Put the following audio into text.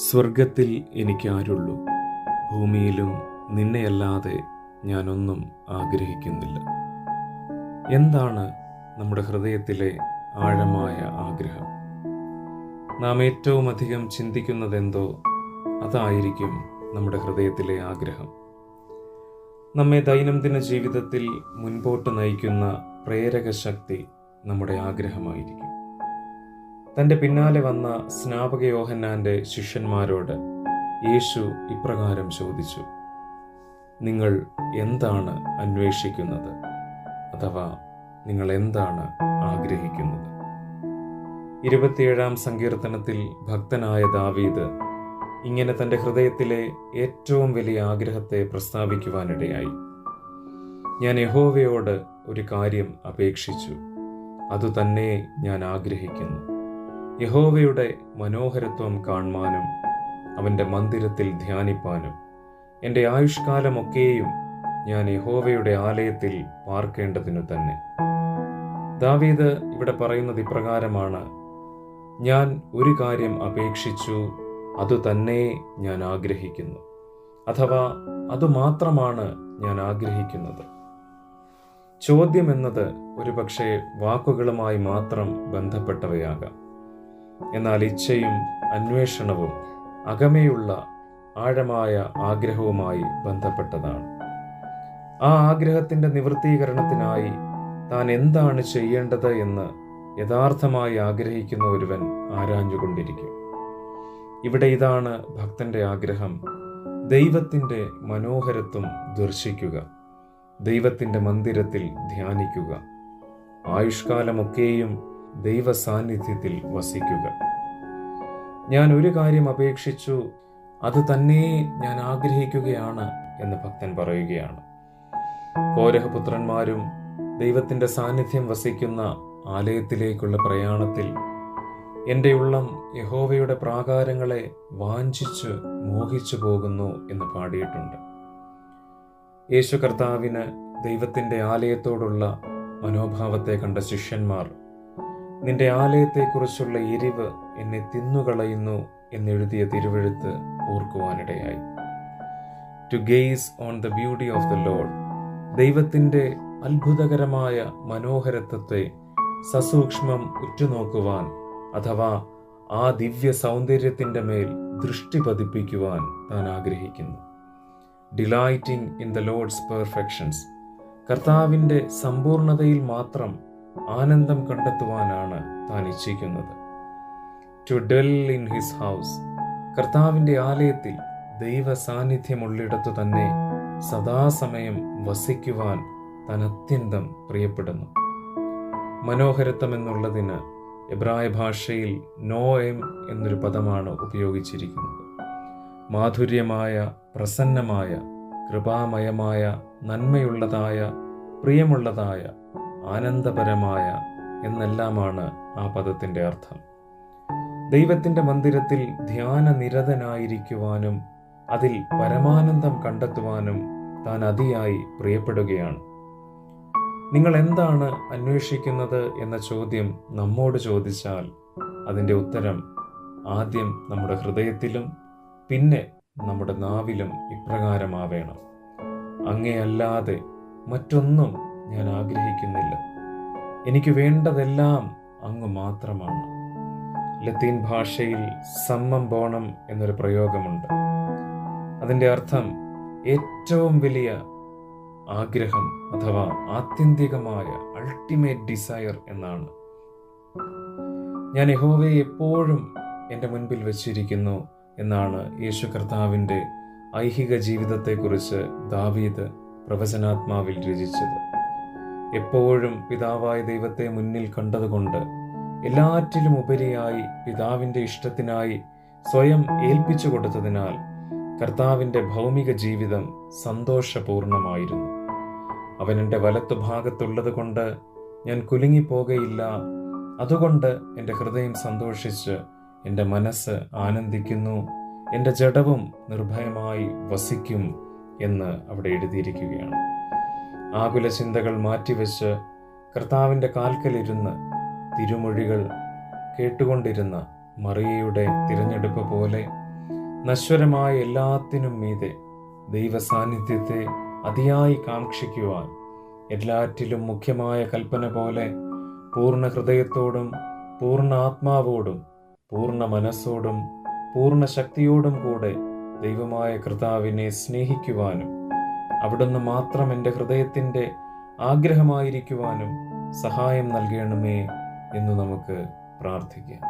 സ്വർഗത്തിൽ എനിക്കാരുള്ളൂ, ഭൂമിയിലും നിന്നെയല്ലാതെ ഞാനൊന്നും ആഗ്രഹിക്കുന്നില്ല. എന്താണ് നമ്മുടെ ഹൃദയത്തിലെ ആഴമായ ആഗ്രഹം? നാം ഏറ്റവും അധികം ചിന്തിക്കുന്നതെന്തോ അതായിരിക്കും നമ്മുടെ ഹൃദയത്തിലെ ആഗ്രഹം. നമ്മെ ദൈനംദിന ജീവിതത്തിൽ മുൻപോട്ട് നയിക്കുന്ന പ്രേരക ശക്തി നമ്മുടെ ആഗ്രഹമായിരിക്കും. തൻ്റെ പിന്നാലെ വന്ന സ്നാപക യോഹന്നാൻ്റെ ശിഷ്യന്മാരോട് യേശു ഇപ്രകാരം ചോദിച്ചു: നിങ്ങൾ എന്താണ് അന്വേഷിക്കുന്നത്? അഥവാ നിങ്ങൾ എന്താണ് ആഗ്രഹിക്കുന്നത്? 27-ാം സങ്കീർത്തനത്തിൽ ഭക്തനായ ദാവീദ് ഇങ്ങനെ തൻ്റെ ഹൃദയത്തിലെ ഏറ്റവും വലിയ ആഗ്രഹത്തെ പ്രസ്താവിക്കുവാനിടയായി. ഞാൻ യഹോവയോട് ഒരു കാര്യം അപേക്ഷിച്ചു, അതുതന്നെ ഞാൻ ആഗ്രഹിക്കുന്നു. യഹോവയുടെ മനോഹരത്വം കാണുവാനും അവൻ്റെ മന്ദിരത്തിൽ ധ്യാനിപ്പാനും എൻ്റെ ആയുഷ്കാലമൊക്കെയും ഞാൻ യഹോവയുടെ ആലയത്തിൽ പാർക്കേണ്ടതിനു തന്നെ. ദാവീദ് ഇവിടെ പറയുന്നത് ഇപ്രകാരമാണ്: ഞാൻ ഒരു കാര്യം അപേക്ഷിച്ചു, അതുതന്നെ ഞാൻ ആഗ്രഹിക്കുന്നു. അഥവാ അതുമാത്രമാണ് ഞാൻ ആഗ്രഹിക്കുന്നത്. ചോദ്യം എന്നത് ഒരുപക്ഷെ വാക്കുകളുമായി മാത്രം ബന്ധപ്പെട്ടവയാകാം. എന്നാൽ ഇച്ഛയും അന്വേഷണവും അകമേയുള്ള ആഴമായ ആഗ്രഹവുമായി ബന്ധപ്പെട്ടതാണ്. ആ ആഗ്രഹത്തിൻ്റെ നിവൃത്തീകരണത്തിനായി താൻ എന്താണ് ചെയ്യേണ്ടത് എന്ന് യഥാർത്ഥമായി ആഗ്രഹിക്കുന്ന ഒരുവൻ ആരാഞ്ഞുകൊണ്ടിരിക്കും. ഇവിടെ ഇതാണ് ഭക്തന്റെ ആഗ്രഹം: ദൈവത്തിൻ്റെ മനോഹരത്വം ദർശിക്കുക, ദൈവത്തിൻ്റെ മന്ദിരത്തിൽ ധ്യാനിക്കുക, ആയുഷ്കാലമൊക്കെയും ദൈവ സാന്നിധ്യത്തിൽ വസിക്കുക. ഞാൻ ഒരു കാര്യം അപേക്ഷിച്ചു, അത് തന്നെ ഞാൻ ആഗ്രഹിക്കുകയാണ് എന്ന് ഭക്തൻ പറയുകയാണ്. കോരഹപുത്രന്മാരും ദൈവത്തിൻ്റെ സാന്നിധ്യം വസിക്കുന്ന ആലയത്തിലേക്കുള്ള പ്രയാണത്തിൽ എൻ്റെ ഉള്ളം യഹോവയുടെ പ്രാകാരങ്ങളെ വാഞ്ചിച്ച് മോഹിച്ചു പോകുന്നു എന്ന് പാടിയിട്ടുണ്ട്. യേശു കർത്താവിന് ദൈവത്തിൻ്റെ ആലയത്തോടുള്ള മനോഭാവത്തെ കണ്ട ശിഷ്യന്മാർ നിന്റെ ആലയത്തെക്കുറിച്ചുള്ള എരിവ് എന്നെ തിന്നുകളയുന്നു എന്നെഴുതിയ തിരുവെഴുത്ത് ഓർക്കുവാനിടയായി. To gaze on the beauty of the Lord, ദൈവത്തിൻ്റെ അത്ഭുതകരമായ മനോഹരത്വത്തെ സസൂക്ഷ്മം ഉറ്റുനോക്കുവാൻ, അഥവാ ആ ദിവ്യ സൗന്ദര്യത്തിൻ്റെ മേൽ ദൃഷ്ടി പതിപ്പിക്കുവാൻ താൻ ആഗ്രഹിക്കുന്നു. Delighting in the Lord's perfections, കർത്താവിൻ്റെ സമ്പൂർണതയിൽ മാത്രം ആനന്ദം കണ്ടെത്തുവാനാണ് താൻ ഇച്ഛിക്കുന്നത്. To dwell in his house, കർത്താവിൻ്റെ ആലയത്തിൽ ദൈവ സാന്നിധ്യമുള്ളിടത്തു തന്നെ സദാസമയം വസിക്കുവാൻ താൻ അത്യന്തം പ്രിയപ്പെടുന്നു. മനോഹരത്വം എന്നുള്ളതിന് എബ്രായ ഭാഷയിൽ നോഎം എന്നൊരു പദമാണ് ഉപയോഗിച്ചിരിക്കുന്നത്. മാധുര്യമായ, പ്രസന്നമായ, കൃപാമയമായ, നന്മയുള്ളതായ, പ്രിയമുള്ളതായ, ആനന്ദപരമായ എന്നെല്ലാമാണ് ആ പദത്തിൻ്റെ അർത്ഥം. ദൈവത്തിൻ്റെ മന്ദിരത്തിൽ ധ്യാനനിരതനായിരിക്കുവാനും അതിൽ പരമാനന്ദം കണ്ടെത്തുവാനും താൻ അതിയായി പ്രിയപ്പെടുകയാണ്. നിങ്ങൾ എന്താണ് അന്വേഷിക്കുന്നത് എന്ന ചോദ്യം നമ്മോട് ചോദിച്ചാൽ അതിൻ്റെ ഉത്തരം ആദ്യം നമ്മുടെ ഹൃദയത്തിലും പിന്നെ നമ്മുടെ നാവിലും ഇപ്രകാരമാവേണം: അങ്ങേയല്ലാതെ മറ്റൊന്നും ഞാൻ ആഗ്രഹിക്കുന്നില്ല. എനിക്ക് വേണ്ടതെല്ലാം അങ്ങ് മാത്രമാണ്. ലത്തീൻ ഭാഷയിൽ സമ്മം ബോണം എന്നൊരു പ്രയോഗമുണ്ട്. അതിൻ്റെ അർത്ഥം ഏറ്റവും വലിയ ആഗ്രഹം അഥവാ ആത്യന്തികമായ അൾട്ടിമേറ്റ് ഡിസയർ എന്നാണ്. ഞാൻ യഹോവയെ എപ്പോഴും എൻ്റെ മുൻപിൽ വച്ചിരിക്കുന്നു എന്നാണ് യേശു കർത്താവിൻ്റെ ഐഹിക ജീവിതത്തെക്കുറിച്ച് ദാവീദ് പ്രവചനാത്മാവിൽ രചിച്ചത്. എപ്പോഴും പിതാവായ ദൈവത്തെ മുന്നിൽ കണ്ടതുകൊണ്ട് എല്ലാറ്റിലും ഉപരിയായി പിതാവിൻ്റെ ഇഷ്ടത്തിനായി സ്വയം ഏൽപ്പിച്ചു കൊടുത്തതിനാൽ കർത്താവിൻ്റെ ഭൗമിക ജീവിതം സന്തോഷപൂർണമായിരുന്നു. അവൻ എൻ്റെ വലത്തുഭാഗത്തുള്ളത് കൊണ്ട് ഞാൻ കുലുങ്ങിപ്പോകയില്ല. അതുകൊണ്ട് എൻ്റെ ഹൃദയം സന്തോഷിച്ച് എൻ്റെ മനസ്സ് ആനന്ദിക്കുന്നു, എൻ്റെ ജഡവും നിർഭയമായി വസിക്കും എന്ന് അവിടെ എഴുതിയിരിക്കുകയാണ്. ആകുല ചിന്തകൾ മാറ്റിവെച്ച് കർത്താവിൻ്റെ കാൽക്കലിരുന്ന് തിരുമൊഴികൾ കേട്ടുകൊണ്ടിരുന്ന മറിയയുടെ തിരഞ്ഞെടുപ്പ് പോലെ നശ്വരമായ എല്ലാത്തിനും മീതെ ദൈവ സാന്നിധ്യത്തെ അതിയായി കാക്ഷിക്കുവാൻ എല്ലാറ്റിലും മുഖ്യമായ കൽപ്പന പോലെ പൂർണ്ണ ഹൃദയത്തോടും പൂർണ്ണ ആത്മാവോടും പൂർണ്ണ മനസ്സോടും പൂർണ്ണ ശക്തിയോടും കൂടെ ദൈവമായ കർത്താവിനെ സ്നേഹിക്കുവാനും അവിടുന്ന് മാത്രം എൻ്റെ ഹൃദയത്തിൻ്റെ ആഗ്രഹമായിരിക്കുവാനും സഹായം നൽകണമേ എന്ന് നമുക്ക് പ്രാർത്ഥിക്കാം.